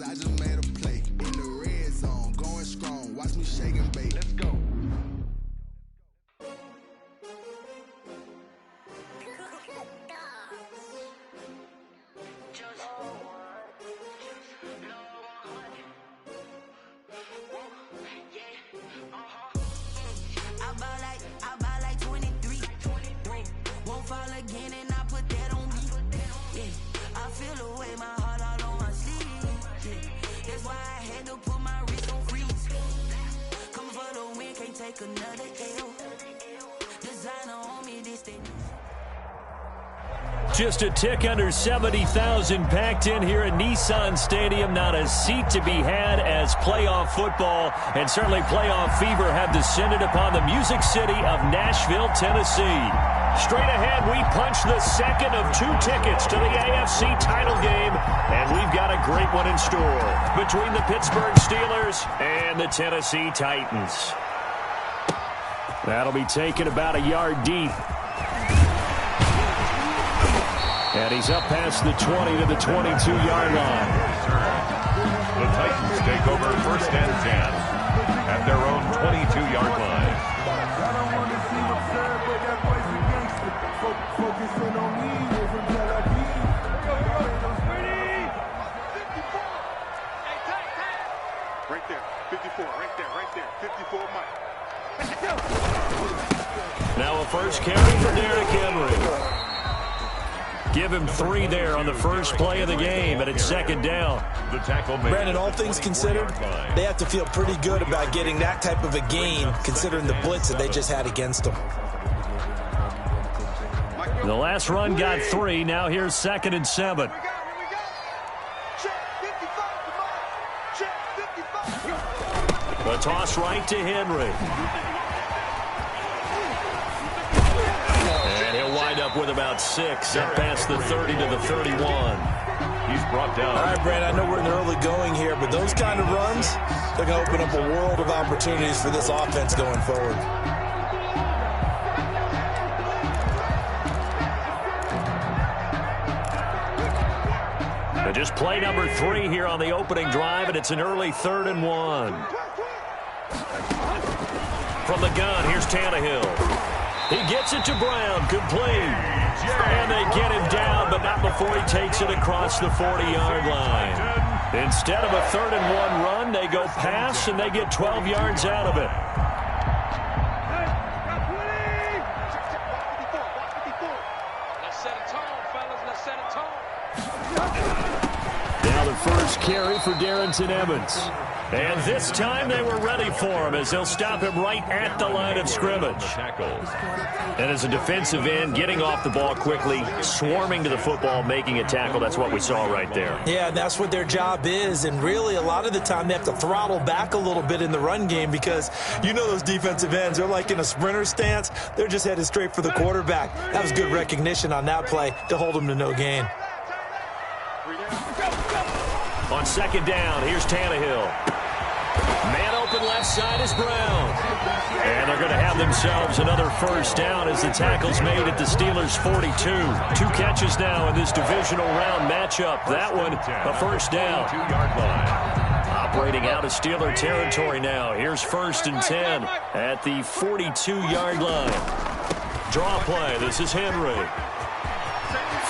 I just made a play in the red zone, going strong. Watch me shake and bake. Let's go. I buy like 23. Won't fall again and I put that on me. Yeah, I feel the way my heart all on my sleeve. Yeah, that's why I had to put my wrist on freeze. Coming for the win, can't take another L. Designer on me, this thing. Just a tick under 70,000 packed in here at Nissan Stadium. Not a seat to be had as playoff football and certainly playoff fever have descended upon the Music City of Nashville, Tennessee. Straight ahead, we punch the second of 2 tickets to the AFC title game, and we've got a great one in store between the Pittsburgh Steelers and the Tennessee Titans. That'll be taken about a yard deep. And he's up past the 20 to the 22-yard line. The Titans take over 1st and 10 at their own 22-yard line. Right there, 54, right there, 54, Mike. Now a first carry for Derrick Henry. Give him 3 there on the first play of the game, and it's 2nd down. The tackle made. Brandon, all things considered, they have to feel pretty good about getting that type of a gain, considering the blitz that they just had against them. The last run got 3. Now here's 2nd and 7. A toss right to Henry. Wind up with about 6, up past the 30 to the 31. He's brought down. All right, Brandon, I know we're in the early going here, but those kind of runs, they're going to open up a world of opportunities for this offense going forward. But just play number 3 here on the opening drive, and it's an early 3rd and 1. From the gun, here's Tannehill. He gets it to Brown, complete. And they get him down, but not before he takes it across the 40-yard line. Instead of a 3rd and 1 run, they go pass, and they get 12 yards out of it. Let's set a tone, fellas. Let's set a tone. Now the first carry for Darrington Evans. And this time they were ready for him as they'll stop him right at the line of scrimmage. And as a defensive end, getting off the ball quickly, swarming to the football, making a tackle, that's what we saw right there. Yeah, that's what their job is. And really, a lot of the time, they have to throttle back a little bit in the run game because you know those defensive ends, they're like in a sprinter stance. They're just headed straight for the quarterback. That was good recognition on that play to hold him to no gain. On 2nd down, here's Tannehill. Man open left side is Brown. And they're going to have themselves another first down as the tackle's made at the Steelers' 42. 2 catches now in this divisional round matchup. That one, a first down. Operating out of Steeler territory now. Here's 1st and 10 at the 42-yard line. Draw play. This is Henry.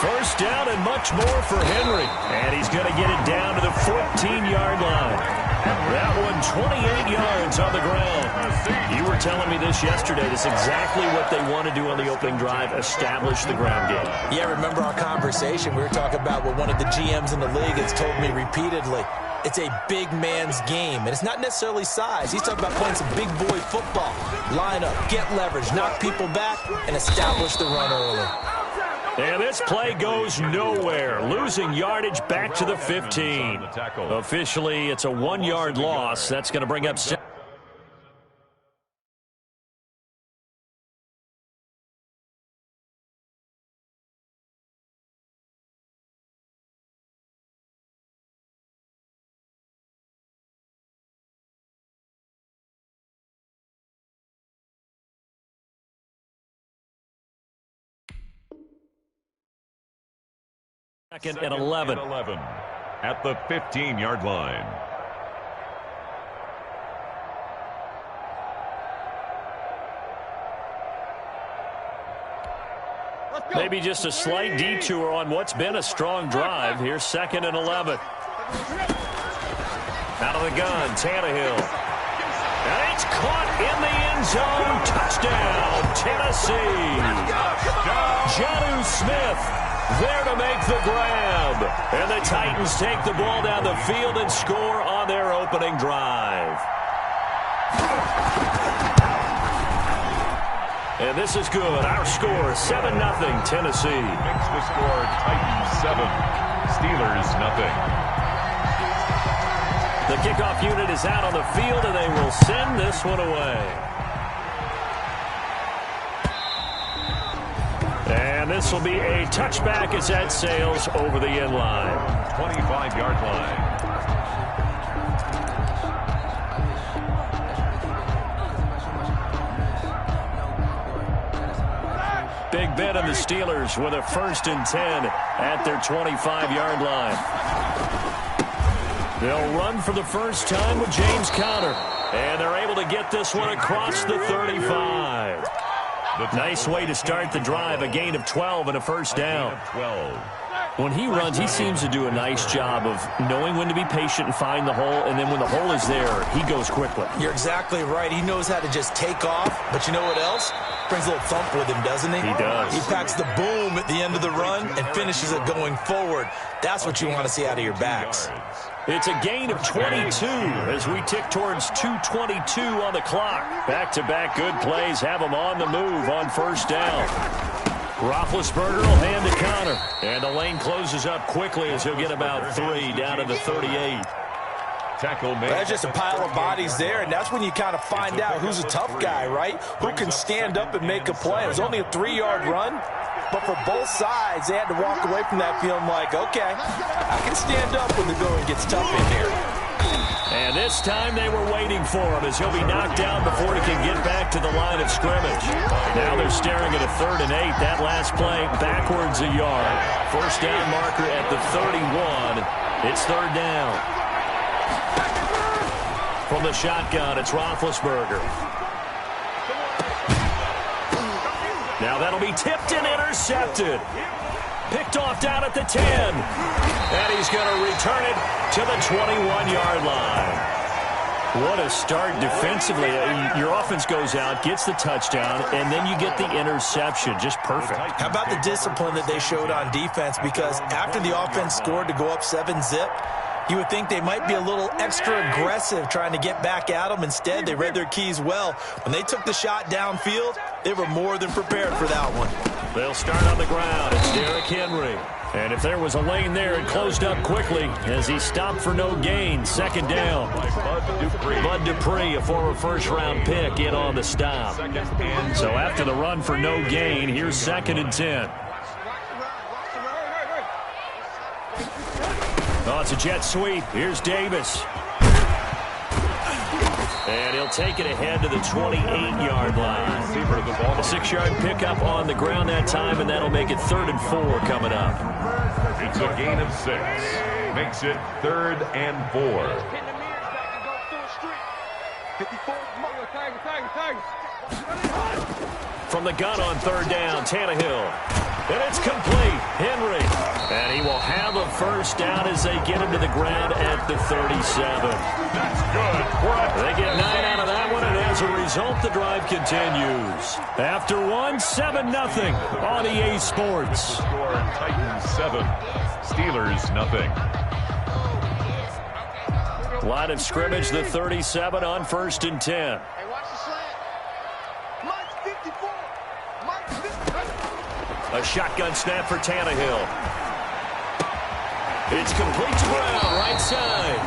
First down and much more for Henry. And he's going to get it down to the 14-yard line. That one, 28 yards on the ground. You were telling me this yesterday. This is exactly what they want to do on the opening drive, establish the ground game. Yeah, remember our conversation? We were talking about what one of the GMs in the league has told me repeatedly. It's a big man's game, and it's not necessarily size. He's talking about playing some big boy football. Line up, get leverage, knock people back, and establish the run early. And this play goes nowhere. Losing yardage back to the 15. Officially, it's a 1-yard loss. That's going to bring up... Second and 11. at the 15-yard line. Maybe just a slight detour on what's been a strong drive. Here's 2nd and 11. Out of the gun, Tannehill. And it's caught in the end zone. Touchdown, Tennessee. Jonnu Smith there to make the grab. And the Titans take the ball down the field and score on their opening drive. And this is good. Our score, 7-0, Tennessee. Makes the score Titans 7, Steelers 0. The kickoff unit is out on the field, and they will send this one away. And this will be a touchback as that sails over the end line. 25-yard line. Big Ben and the Steelers with a 1st and 10 at their 25-yard line. They'll run for the first time with James Conner. And they're able to get this one across the 35. Nice way to start the drive. A gain of 12 and a first down. When he runs, he seems to do a nice job of knowing when to be patient and find the hole. And then when the hole is there, he goes quickly. You're exactly right. He knows how to just take off. But you know what else? Brings a little thump with him, doesn't he? He does. He packs the boom at the end of the run and finishes it going forward. That's what you want to see out of your backs. It's a gain of 22 as we tick towards 2:22 on the clock. Back-to-back good plays have them on the move on first down. Roethlisberger will hand to Conner. And the lane closes up quickly as he'll get about 3 down to the 38. Tackle made. There's just a pile of bodies there, and that's when you kind of find out who's a tough guy, right? Who can stand up and make a play. It was only a 3-yard run, but for both sides, they had to walk away from that feeling like, okay, I can stand up when the going gets tough in here. And this time they were waiting for him as he'll be knocked down before he can get back to the line of scrimmage. Now they're staring at a 3rd and 8. That last play backwards a yard. First down marker at the 31. It's 3rd down. From the shotgun, it's Roethlisberger. Now that'll be tipped and intercepted. Picked off down at the 10. And he's going to return it to the 21-yard line. What a start defensively. Your offense goes out, gets the touchdown, and then you get the interception. Just perfect. How about the discipline that they showed on defense? Because after the offense scored to go up 7-zip, you would think they might be a little extra aggressive trying to get back at them. Instead, they read their keys well. When they took the shot downfield, they were more than prepared for that one. They'll start on the ground. It's Derrick Henry. And if there was a lane there, it closed up quickly as he stopped for no gain. 2nd down. Bud Dupree, a former first-round pick, in on the stop. So after the run for no gain, here's 2nd and 10. Oh, it's a jet sweep. Here's Davis. And he'll take it ahead to the 28-yard line. A 6-yard pickup on the ground that time, and that'll make it 3rd and 4 coming up. It's a gain of 6. Makes it 3rd and 4. From the gun on 3rd down, Tannehill. And it's complete. Henry. And he will have a first down as they get him to the ground at the 37. That's good. They get 9 out of that one, and as a result, the drive continues. After one, 7-0 on EA Sports. Score Titans 7, Steelers 0. Line of scrimmage, the 37 on 1st and 10. A shotgun snap for Tannehill. It's complete to Brown, right side.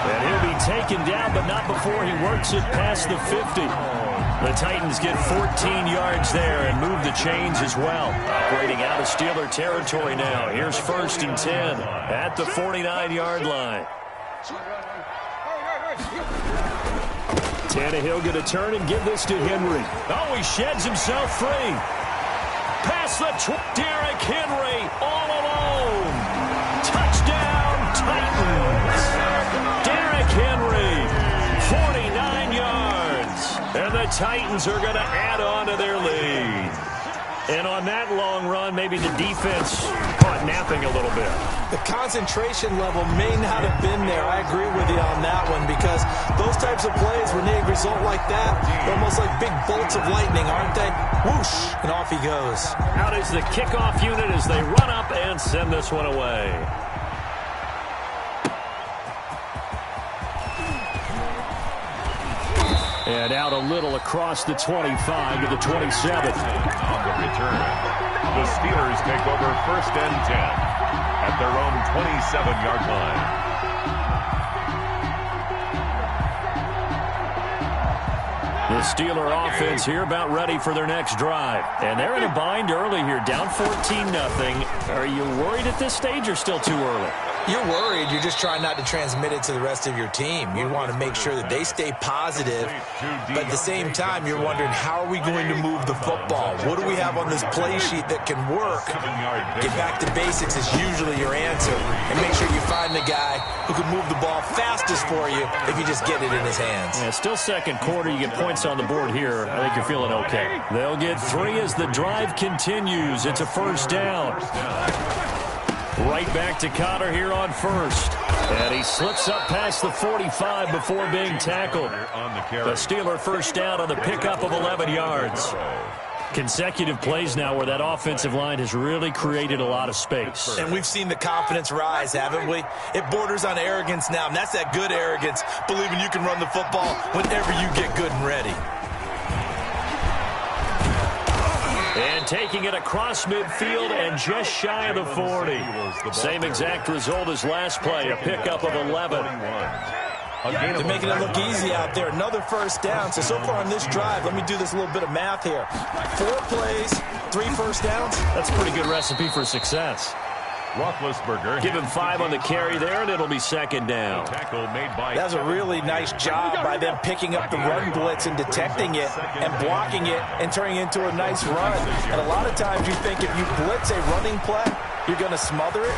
And he'll be taken down, but not before he works it past the 50. The Titans get 14 yards there and move the chains as well. Operating out of Steeler territory now. Here's 1st and 10 at the 49-yard line. Tannehill going to turn and give this to Henry. Oh, he sheds himself free. Past the Derrick Henry all alone. Touchdown, Titans. And the Titans are going to add on to their lead. And on that long run, maybe the defense caught napping a little bit. The concentration level may not have been there. I agree with you on that one, because those types of plays, when they result like that, they're almost like big bolts of lightning, aren't they? Whoosh, and off he goes. Out is the kickoff unit as they run up and send this one away. And out a little across the 25 to the 27. On the return, the Steelers take over 1st and 10 at their own 27-yard line. The Steeler offense here about ready for their next drive. And they're in a bind early here, down 14-0. Are you worried at this stage or still too early? You're worried. You're just trying not to transmit it to the rest of your team. You want to make sure that they stay positive, but at the same time, you're wondering, how are we going to move the football? What do we have on this play sheet that can work? Get back to basics is usually your answer, and make sure you find the guy who can move the ball fastest for you if you just get it in his hands. Yeah, still second quarter. You get points on the board here. I think you're feeling okay. They'll get 3 as the drive continues. It's a 1st down. Right back to Connor here on 1st. And he slips up past the 45 before being tackled. The Steeler 1st down on the pickup of 11 yards. Consecutive plays now where that offensive line has really created a lot of space. And we've seen the confidence rise, haven't we? It borders on arrogance now, and that's that good arrogance, believing you can run the football whenever you get good and ready. And taking it across midfield and just shy of the 40. Same exact result as last play, a pickup of 11. They're making it look easy out there. Another 1st down. So far on this drive, let me do this little bit of math here. 4 plays, 3 1st downs. That's a pretty good recipe for success. Roethlisberger. Give him 5 on the carry there, and it'll be 2nd down. That was a really nice job by them picking up the run blitz and detecting it and blocking it and turning it into a nice run. And a lot of times you think if you blitz a running play, you're going to smother it.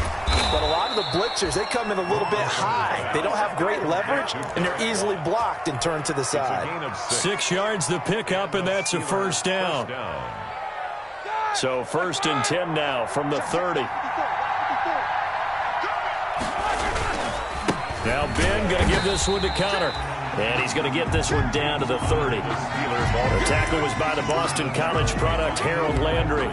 But a lot of the blitzers, they come in a little bit high. They don't have great leverage, and they're easily blocked and turned to the side. 6 yards the pickup, and that's a 1st down. So 1st and 10 now from the 30. Now Ben going to give this one to Connor. And he's going to get this one down to the 30. The tackle was by the Boston College product, Harold Landry.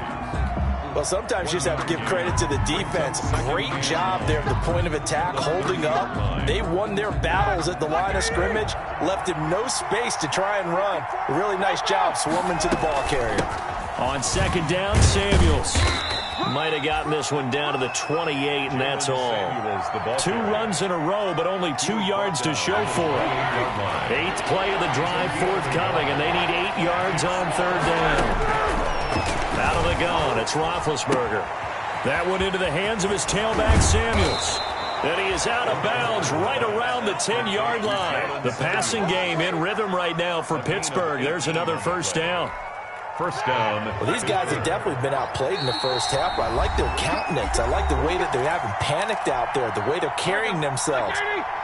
Well, sometimes you just have to give credit to the defense. Great job there at the point of attack, holding up. They won their battles at the line of scrimmage, left him no space to try and run. A really nice job swarming to the ball carrier. On 2nd down, Samuels. Might have gotten this one down to the 28, and that's all. 2 runs in a row, but only 2 yards to show for it. 8th play of the drive forthcoming, and they need 8 yards on 3rd down. Out of the gun, it's Roethlisberger. That one into the hands of his tailback, Samuels. And he is out of bounds right around the 10-yard line. The passing game in rhythm right now for Pittsburgh. There's another 1st down. 1st down. Well, these guys have definitely been outplayed in the 1st half, but I like their countenance. I like the way that they haven't panicked out there, the way they're carrying themselves.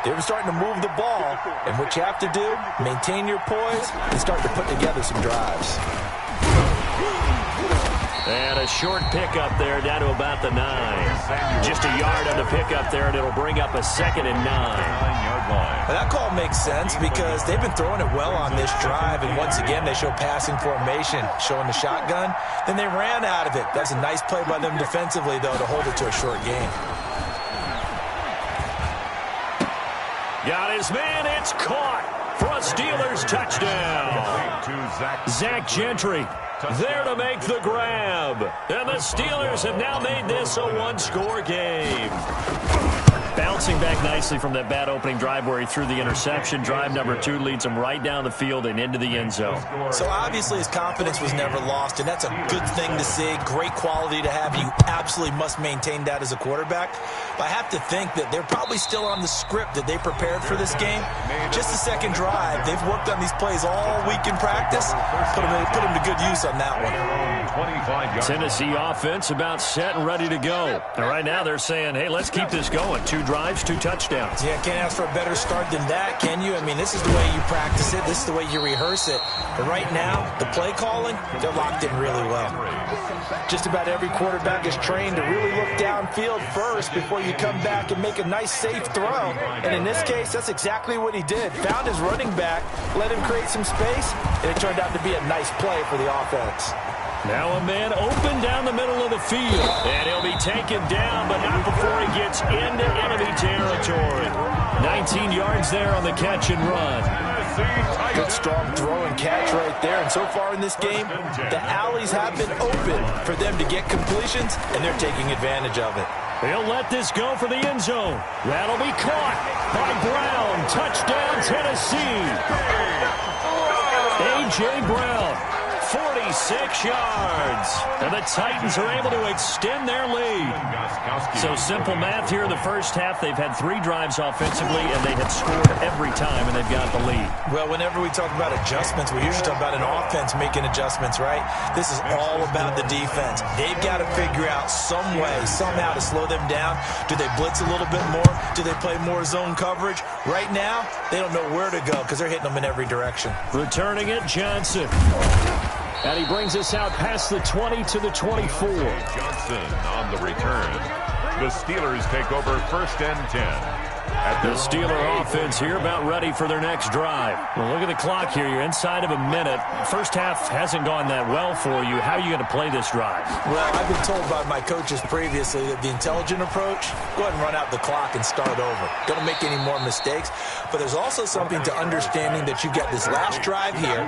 They're starting to move the ball, and what you have to do, maintain your poise and start to put together some drives. And a short pickup there down to about the 9. Just a yard on the pickup there, and it'll bring up a 2nd and 9. 9-yard line. Well, that call makes sense because they've been throwing it well on this drive, and once again they show passing formation, showing the shotgun. Then they ran out of it. That's a nice play by them defensively, though, to hold it to a short game. Got his man. It's caught for a Steelers touchdown. Zach Gentry there to make the grab. And the Steelers have now made this a 1-score game. Bouncing back nicely from that bad opening drive where he threw the interception. Drive number 2 leads him right down the field and into the end zone. So obviously his confidence was never lost, and that's a good thing to see. Great quality to have. You absolutely must maintain that as a quarterback. But I have to think that they're probably still on the script that they prepared for this game. Just the 2nd drive. They've worked on these plays all week in practice. Put them to good use on on that one. 25 Tennessee offense about set and ready to go. And right now they're saying, hey, let's keep this going. 2 drives, 2 touchdowns. Yeah, can't ask for a better start than that, can you? I mean, this is the way you practice it. This is the way you rehearse it. But right now, the play calling, they're locked in really well. Just about every quarterback is trained to really look downfield first before you come back and make a nice, safe throw. And in this case, that's exactly what he did. Found his running back, let him create some space, and it turned out to be a nice play for the offense. Now a man open down the middle of the field. And he'll be taken down, but not before he gets into enemy territory. 19 yards there on the catch and run. Good strong throw and catch right there. And so far in this game, the alleys have been open for them to get completions, and they're taking advantage of it. He'll let this go for the end zone. That'll be caught by Brown. Touchdown, Tennessee. A.J. Brown. 46 yards. And the Titans are able to extend their lead. So simple math here in the first half. They've had 3 drives offensively, and they have scored every time, and they've got the lead. Well, whenever we talk about adjustments, we usually talk about an offense making adjustments, right? This is all about the defense. They've got to figure out some way, somehow to slow them down. Do they blitz a little bit more? Do they play more zone coverage? Right now, they don't know where to go because they're hitting them in every direction. Returning it, Johnson. And he brings us out past the 20 to the 24. Johnson on the return. The Steelers take over 1st and 10. The Steeler offense here about ready for their next drive. Well, look at the clock here. You're inside of a minute. First half hasn't gone that well for you. How are you going to play this drive? Well, I've been told by my coaches previously that the intelligent approach, go ahead and run out the clock and start over. Don't make any more mistakes. But there's also something to understanding that you get this last drive here.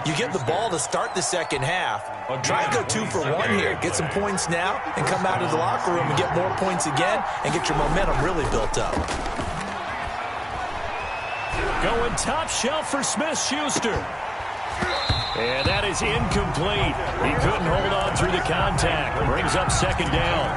You get the ball to start the second half. Try and go 2 for 1 here. Get some points now and come out of the locker room and get more points again and get your momentum really built up. Going top shelf for Smith-Schuster. And that is incomplete. He couldn't hold on through the contact. Brings up 2nd down.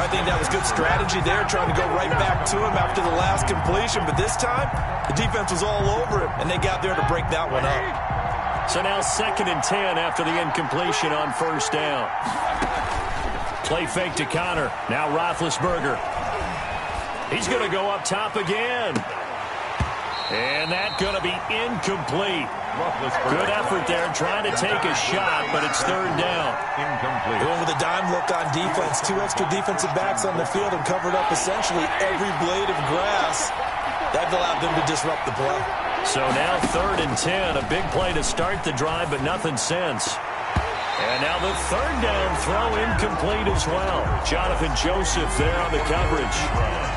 I think that was good strategy there, trying to go right back to him after the last completion. But this time, the defense was all over him, and they got there to break that one up. So now 2nd and 10 after the incompletion on 1st down. Play fake to Connor. Now Roethlisberger. He's going to go up top again. And that's going to be incomplete. Good effort there, trying to take a shot, but it's 3rd down. Incomplete. Going with a dime look on defense. 2 extra defensive backs on the field and covered up essentially every blade of grass. That allowed them to disrupt the play. So now 3rd and 10, a big play to start the drive, but nothing since. And now the 3rd down throw incomplete as well. Jonathan Joseph there on the coverage.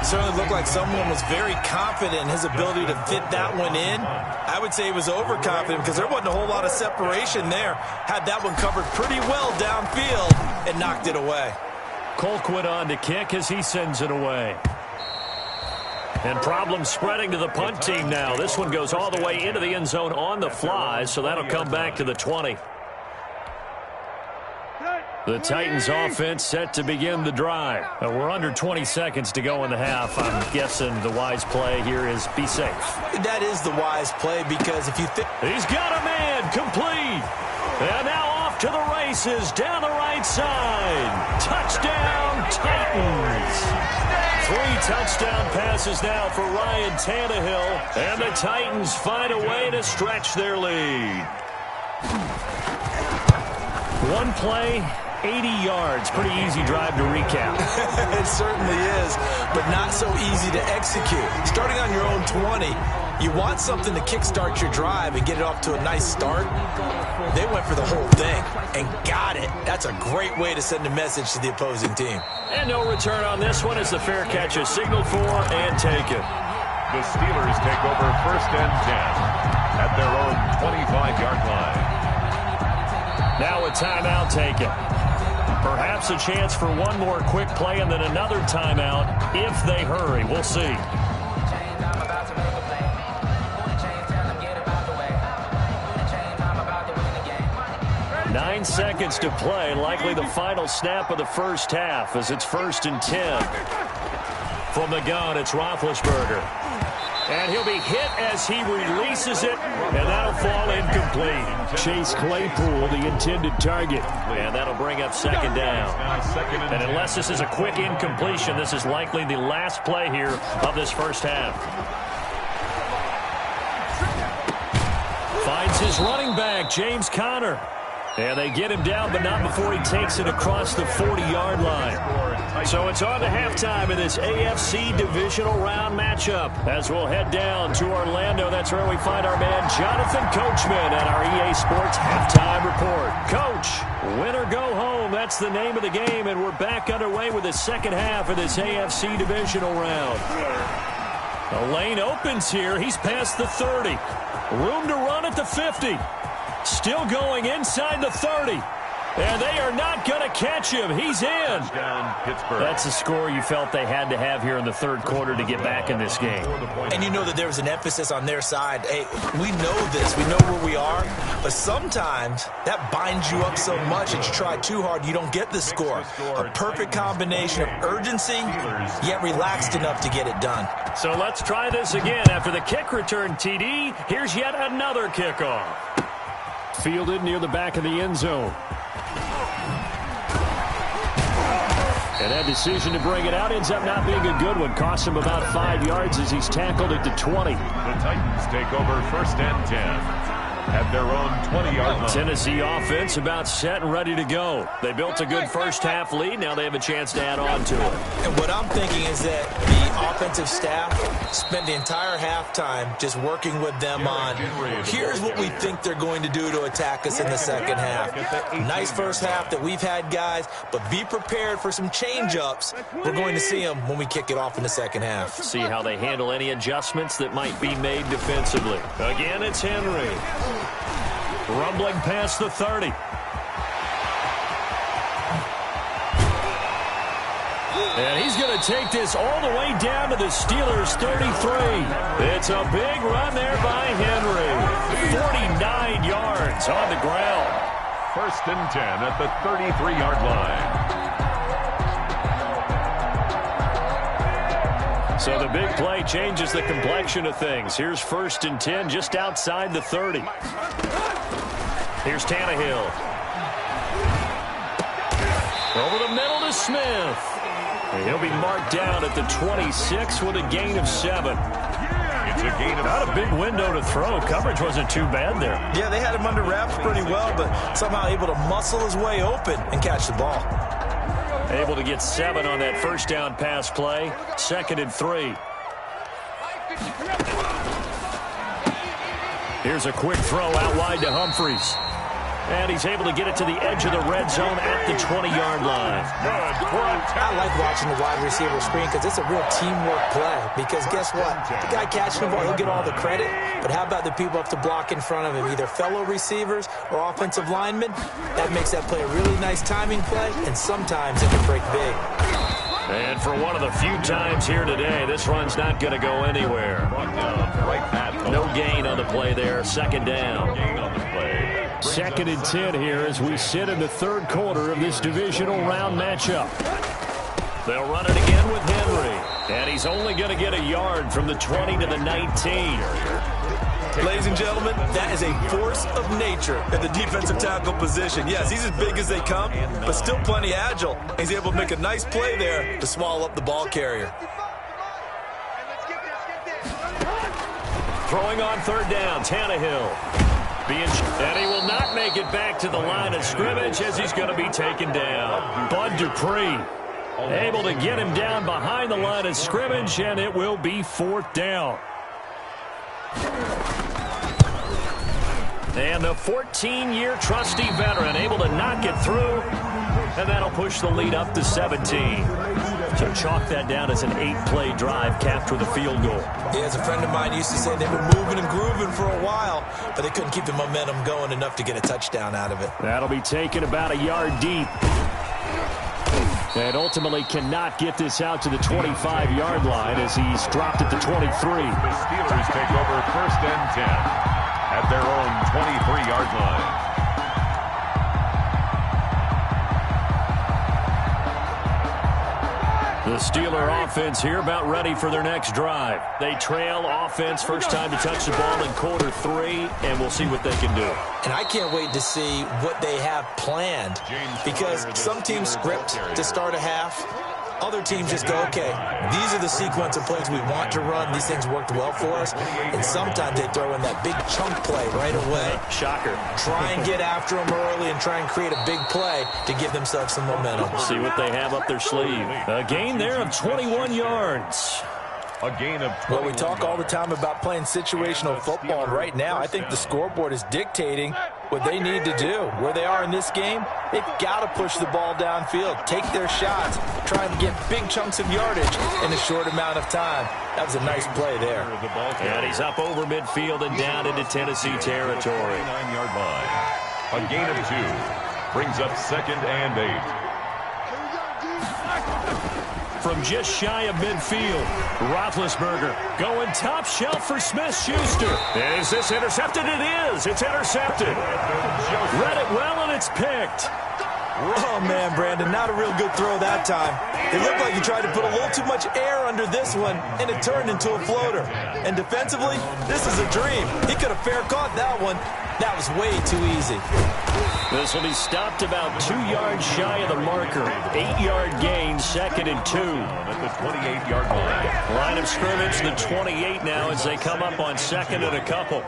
Certainly looked like someone was very confident in his ability to fit that one in. I would say he was overconfident because there wasn't a whole lot of separation there. Had that one covered pretty well downfield and knocked it away. Colquitt on to kick as he sends it away. And problems spreading to the punt team now. This one goes all the way into the end zone on the fly, so that'll come back to the 20. The Titans offense set to begin the drive. We're under 20 seconds to go in the half. I'm guessing the wise play here is be safe. That is the wise play because if you think... He's got a man complete. And now off to the races down the right side. Touchdown Titans. 3 touchdown passes now for Ryan Tannehill. And the Titans find a way to stretch their lead. One play, 80 yards. Pretty easy drive to recap. It certainly is, but not so easy to execute. Starting on your own 20, you want something to kickstart your drive and get it off to a nice start. They went for the whole thing and got it. That's a great way to send a message to the opposing team. And no return on this one as the fair catch is signaled for and taken. The Steelers take over 1st and 10 at their own 25-yard line. Now a timeout taken. Perhaps a chance for one more quick play and then another timeout if they hurry. We'll see. 9 seconds to play. Likely the final snap of the first half as it's 1st and 10. From the gun, it's Roethlisberger. And he'll be hit as he releases it, and that'll fall incomplete. Chase Claypool, the intended target. And that'll bring up second down. And unless this is a quick incompletion, this is likely the last play here of this first half. Finds his running back, James Conner. And they get him down, but not before he takes it across the 40-yard line. So it's on to halftime in this AFC divisional round matchup. As we'll head down to Orlando, that's where we find our man Jonathan Coachman at our EA Sports Halftime Report. Coach, win or go home, that's the name of the game, and we're back underway with the second half of this AFC divisional round. The lane opens here. He's past the 30. Room to run at the 50. Still going inside the 30. And they are not going to catch him. He's in. That's a score you felt they had to have here in the third quarter to get back in this game. And you know that there was an emphasis on their side. Hey, we know this. We know where we are. But sometimes that binds you up so much that you try too hard, you don't get the score. A perfect combination of urgency, yet relaxed enough to get it done. So let's try this again. After the kick return, TD, here's yet another kickoff. Fielded near the back of the end zone. And that decision to bring it out ends up not being a good one. Costs him about 5 yards as he's tackled at the 20. The Titans take over first and 10 at their own 20-yard line. Tennessee offense about set and ready to go. They built a good first half lead. Now they have a chance to add on to it. And what I'm thinking is that the offensive staff spent the entire halftime just working with them on, here's what we think they're going to do to attack us in the second half. Nice first half that we've had, guys, but be prepared for some change-ups. We're going to see them when we kick it off in the second half. See how they handle any adjustments that might be made defensively. Again, it's Henry. Rumbling past the 30. And he's going to take this all the way down to the Steelers' 33. It's a big run there by Henry. 49 yards on the ground. First and 10 at the 33-yard line. So the big play changes the complexion of things. Here's first and 10 just outside the 30. Here's Tannehill. Over the middle to Smith. And he'll be marked down at the 26 with a gain of 7. It's a gain of Not a big window to throw. Coverage wasn't too bad there. Yeah, they had him under wraps pretty well, but somehow able to muscle his way open and catch the ball. Able to get 7 on that first down pass play. Second and 3. Here's a quick throw out wide to Humphries. And he's able to get it to the edge of the red zone at the 20-yard line. I like watching the wide receiver screen because it's a real teamwork play. Because guess what? The guy catching the ball, he'll get all the credit. But how about the people up to block in front of him, either fellow receivers or offensive linemen? That makes that play a really nice timing play, and sometimes it can break big. And for one of the few times here today, this run's not going to go anywhere. No gain on the play there. Second down. Second and 10 here as we sit in the third quarter of this divisional round matchup. They'll run it again with Henry. And he's only going to get a yard from the 20 to the 19. Ladies and gentlemen, that is a force of nature at the defensive tackle position. Yes, he's as big as they come, but still plenty agile. He's able to make a nice play there to swallow up the ball carrier. Throwing on third down, Tannehill. And he will not make it back to the line of scrimmage as he's going to be taken down. Bud Dupree able to get him down behind the line of scrimmage, and it will be fourth down. And the 14-year trusty veteran able to knock it through, and that'll push the lead up to 17. So chalk that down as an 8-play drive capped with a field goal. Yeah, as a friend of mine used to say, they were moving and grooving for a while, but they couldn't keep the momentum going enough to get a touchdown out of it. That'll be taken about a yard deep. And ultimately cannot get this out to the 25-yard line as he's dropped at the 23. The Steelers take over first and 10 at their own 23-yard line. The Steeler offense here about ready for their next drive. They trail offense, first time to touch the ball in quarter 3, and we'll see what they can do. And I can't wait to see what they have planned, because some teams script to start a half. Other teams just go, okay, these are the sequence of plays we want to run. These things worked well for us. And sometimes they throw in that big chunk play right away. Shocker. Try and get after them early and try and create a big play to give themselves some momentum. See what they have up their sleeve. A gain there of 21 yards. A gain of 21. Well, we talk all the time about playing situational football. Right now, I think the scoreboard is dictating what they need to do. Where they are in this game, they've got to push the ball downfield, take their shots, try and get big chunks of yardage in a short amount of time. That was a nice play there. And he's up over midfield and down into Tennessee territory. 9-yard line. A gain of 2 brings up 2nd and 8. From just shy of midfield, Roethlisberger going top shelf for Smith-Schuster. And is this intercepted? It is. It's intercepted. Read it well, and it's picked. Oh, man, Brandon, not a real good throw that time. It looked like he tried to put a little too much air under this one, and it turned into a floater. And defensively, this is a dream. He could have fair caught that one. That was way too easy. This will be stopped about 2 yards shy of the marker. 8-yard gain, 2nd and 2. At the 28-yard line. Line of scrimmage, the 28 now as they come up on 2nd and a couple.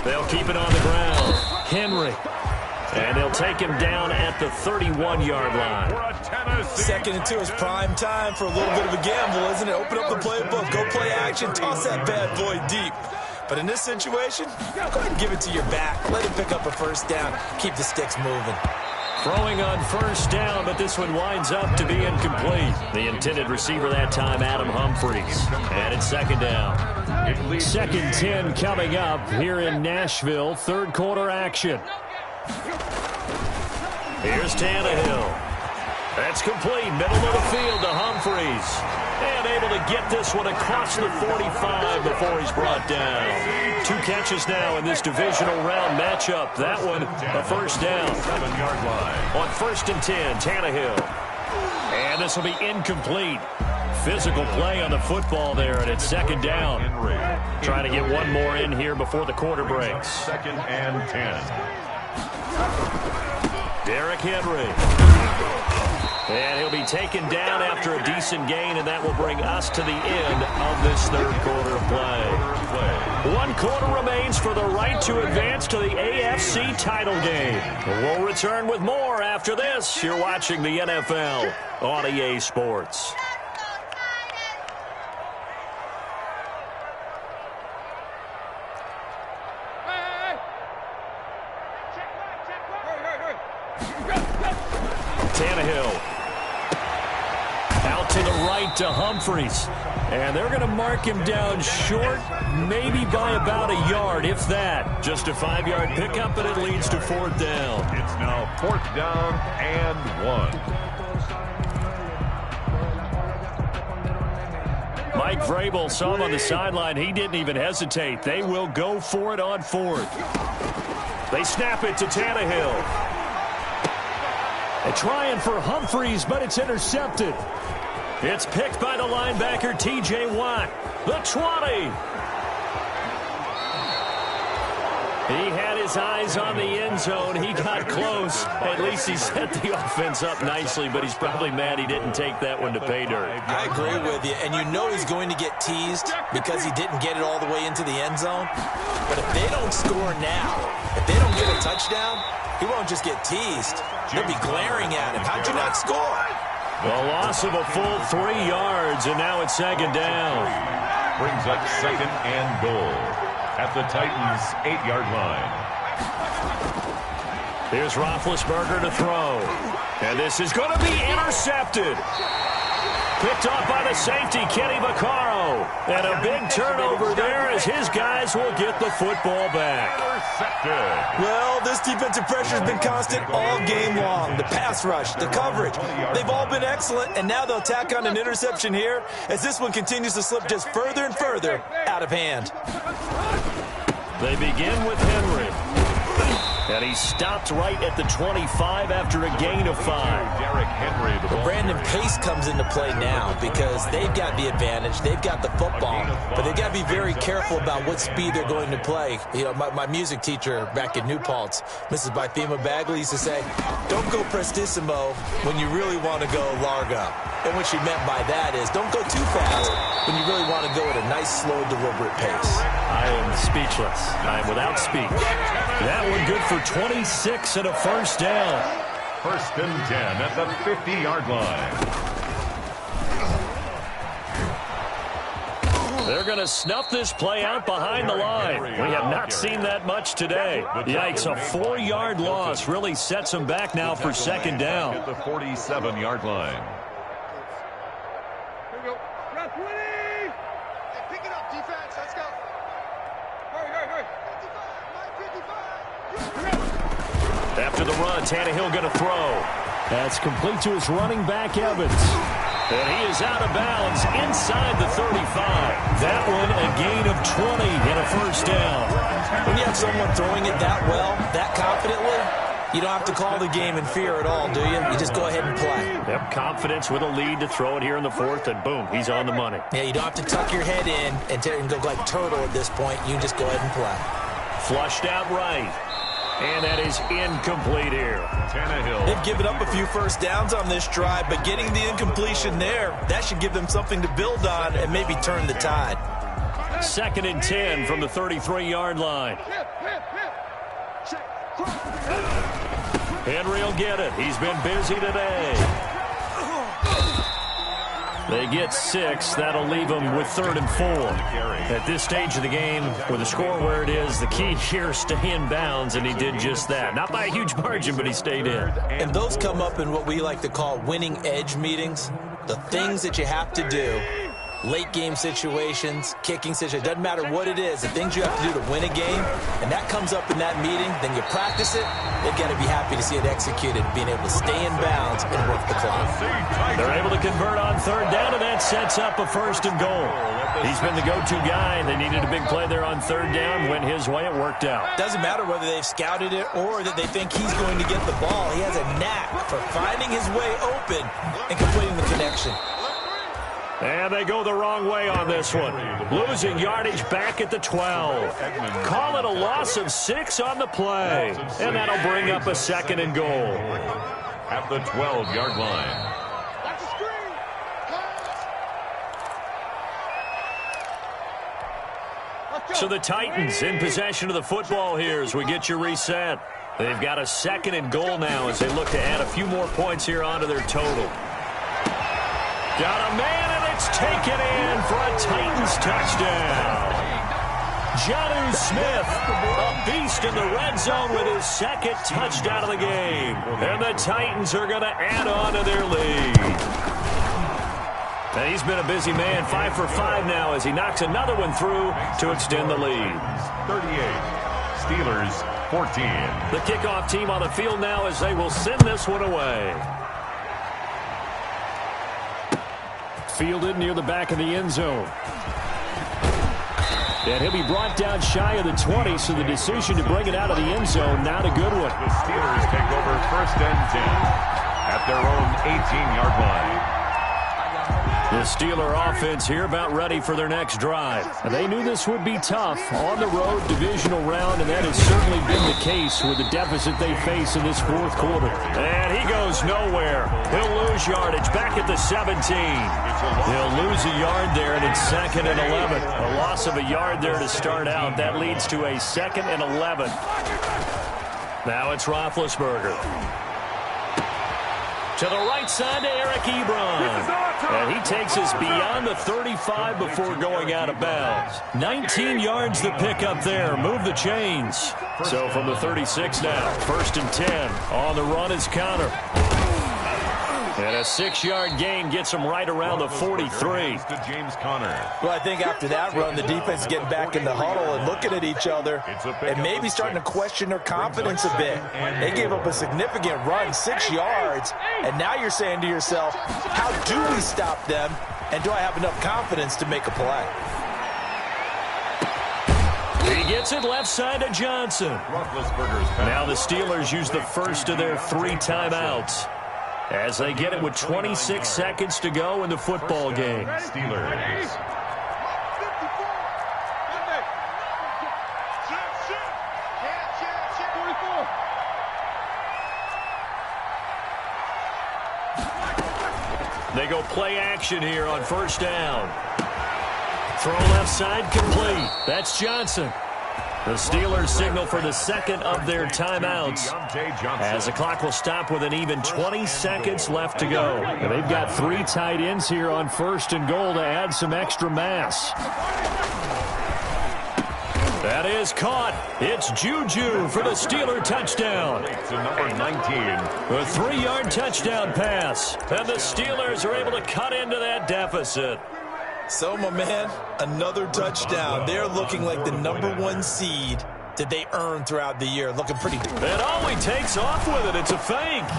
They'll keep it on the ground. Henry. And they'll take him down at the 31-yard line. 2nd and 2 is prime time for a little bit of a gamble, isn't it? Open up the playbook, go play action, toss that bad boy deep. But in this situation, go ahead and give it to your back. Let him pick up a first down. Keep the sticks moving. Throwing on first down, but this one winds up to be incomplete. The intended receiver that time, Adam Humphries. And it's 2nd down. 2nd 10 coming up here in Nashville. 3rd quarter action. Here's Tannehill. That's complete. Middle of the field to Humphries. And able to get this one across the 45 before he's brought down. 2 catches now in this divisional round matchup. That one, a first down. 7-yard line. On 1st and 10, Tannehill. And this will be incomplete. Physical play on the football there, and it's 2nd down. Trying to get one more in here before the quarter breaks. 2nd and 10. Derrick Henry. And he'll be taken down after a decent gain, and that will bring us to the end of this 3rd quarter of play. 1 quarter remains for the right to advance to the AFC title game. We'll return with more after this. You're watching the NFL on EA Sports. Tannehill. Out to the right to Humphries. And they're going to mark him down short, maybe by about a yard, if that. Just a 5-yard pickup, and it leads to 4th down. It's now 4th down and 1. Mike Vrabel saw him on the sideline. He didn't even hesitate. They will go for it on 4th. They snap it to Tannehill. They're trying for Humphries, but it's intercepted. It's picked by the linebacker, T.J. Watt. The 20. He had his eyes on the end zone. He got close. At least he set the offense up nicely, but he's probably mad he didn't take that one to pay dirt. I agree with you, and you know he's going to get teased because he didn't get it all the way into the end zone. But if they don't score now, if they don't get a touchdown, he won't just get teased. They'll be glaring at him. How'd you not score? A loss of a full 3 yards, and now it's 2nd down. Brings up 2nd and goal at the Titans' 8-yard line. Here's Roethlisberger to throw. And this is going to be intercepted. Picked off by the safety, Kenny Vaccaro. And a big turnover there as his guys will get the football back. Intercepted. Well, this defensive pressure has been constant all game long. The pass rush, the coverage, they've all been excellent, and now they'll tack on an interception here as this one continues to slip just further and further out of hand. They begin with Henry. And he stopped right at the 25 after a gain of 5. Derrick Henry, the ball. Brandon Pace comes into play now because they've got the advantage. They've got the football, but they've got to be very careful about what speed they're going to play. You know, my music teacher back in New Paltz, Mrs. Bythema Bagley, used to say, don't go prestissimo when you really want to go largo. And what she meant by that is don't go too fast when you really want to go at a nice, slow, deliberate pace. I am speechless. I am without speech. That one good for 26 and a first down. First and 10 at the 50-yard line. They're going to snuff this play out behind the line. We have not seen that much today. Yikes, a 4-yard loss really sets them back now for second down. At the 47-yard line. Pick it up, defense. Let's go. Hurry. 55. After the run, Tannehill going to throw. That's complete to his running back, Evans. And he is out of bounds inside the 35. That one a gain of 20 and a first down. When you have someone throwing it that well, that confidently, you don't have to call the game in fear at all, do you? You just go ahead and play. Yep, confidence with a lead to throw it here in the fourth, and boom, he's on the money. Yeah, you don't have to tuck your head in and go like turtle at this point. You just go ahead and play. Flushed out right. And that is incomplete here. Tannehill. They've given up a few first downs on this drive, but getting the incompletion there, that should give them something to build on and maybe turn the tide. Second and 10 from the 33-yard line. Henry will get it. He's been busy today. They get 6. That'll leave them with 3rd and 4. At this stage of the game, with the score where it is, the key here is stay in bounds, and he did just that. Not by a huge margin, but he stayed in. And those come up in what we like to call winning edge meetings. The things that you have to do, late game situations, kicking situations, doesn't matter what it is, the things you have to do to win a game, and that comes up in that meeting, then you practice it, they've got to be happy to see it executed, being able to stay in bounds and work the clock. They're able to convert on 3rd down, and that sets up a 1st and goal. He's been the go-to guy. They needed a big play there on 3rd down. Went his way. It worked out. Doesn't matter whether they've scouted it or that they think he's going to get the ball. He has a knack for finding his way open and completing the connection. And they go the wrong way on this one. Losing yardage back at the 12. Call it a loss of 6 on the play. And that'll bring up a 2nd and goal. At the 12-yard line. So the Titans in possession of the football here as we get you reset. They've got a 2nd and goal now as they look to add a few more points here onto their total. Got a man, and it's taken in for a Titans touchdown. Jonnu Smith, a beast in the red zone with his 2nd touchdown of the game. And the Titans are going to add on to their lead. And he's been a busy man, 5 for 5 now as he knocks another one through to extend the lead. 38, Steelers 14. The kickoff team on the field now as they will send this one away. Fielded near the back of the end zone. And he'll be brought down shy of the 20, so the decision to bring it out of the end zone, not a good one. The Steelers take over 1st and 10 at their own 18-yard line. The Steeler offense here about ready for their next drive. They knew this would be tough on the road divisional round, and that has certainly been the case with the deficit they face in this 4th quarter. And he goes nowhere. He'll lose yardage back at the 17. He'll lose a yard there, and it's 2nd and 11. A loss of a yard there to start out. That leads to a 2nd and 11. Now it's Roethlisberger. To the right side to Eric Ebron. And he takes us beyond the 35 before going out of bounds. 19 yards to pick up there. Move the chains. So from the 36 now, 1st and 10. On the run is Connor. And a 6-yard gain gets him right around the 43. To James Conner. Well, I think after that run, the defense is getting back in the huddle and looking at each other and maybe starting to question their confidence a bit. They gave up a significant run, 6 yards, and now you're saying to yourself, how do we stop them, and do I have enough confidence to make a play? He gets it left side to Johnson. Now the Steelers use the first of their 3 timeouts as they get it with 26 seconds to go in the football game. Steelers. They go play action here on first down. Throw left side complete. That's Johnson. The Steelers signal for the second of their timeouts as the clock will stop with an even 20 seconds left to go. And they've got 3 tight ends here on first and goal to add some extra mass. That is caught. It's Juju for the Steeler touchdown. To number 19. A 3-yard touchdown pass. And the Steelers are able to cut into that deficit. So, my man, another touchdown. They're looking like the #1 seed that they earned throughout the year. Looking pretty good. And Ollie takes off with it. It's a fake.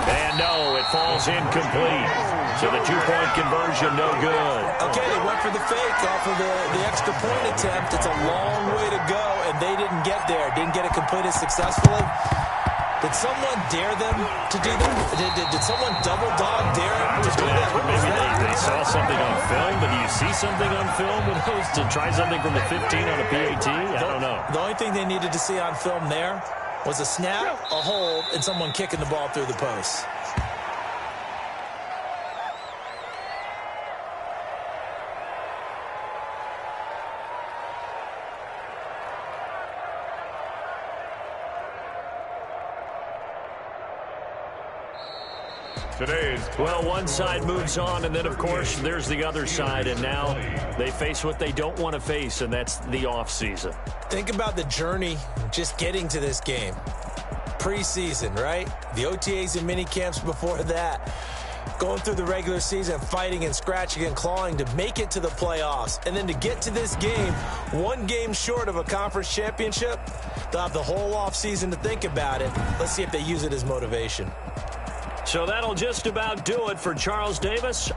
And no, it falls incomplete. So the 2-point conversion, no good. Okay, they went for the fake off of the extra point attempt. It's a long way to go, and they didn't get there. Didn't get it completed successfully. Did someone dare them to do that? Did someone double dog dare them to do that? Maybe they saw something on film, but do you see something on film with those to try something from the 15 on a PAT? I don't know. The only thing they needed to see on film there was a snap, a hold, and someone kicking the ball through the post. Well, one side moves on, and then, of course, there's the other side, and now they face what they don't want to face, and that's the offseason. Think about the journey just getting to this game. Preseason, right? The OTAs and mini camps before that. Going through the regular season, fighting and scratching and clawing to make it to the playoffs. And then to get to this game, 1 game short of a conference championship, they'll have the whole offseason to think about it. Let's see if they use it as motivation. So that'll just about do it for Charles Davis.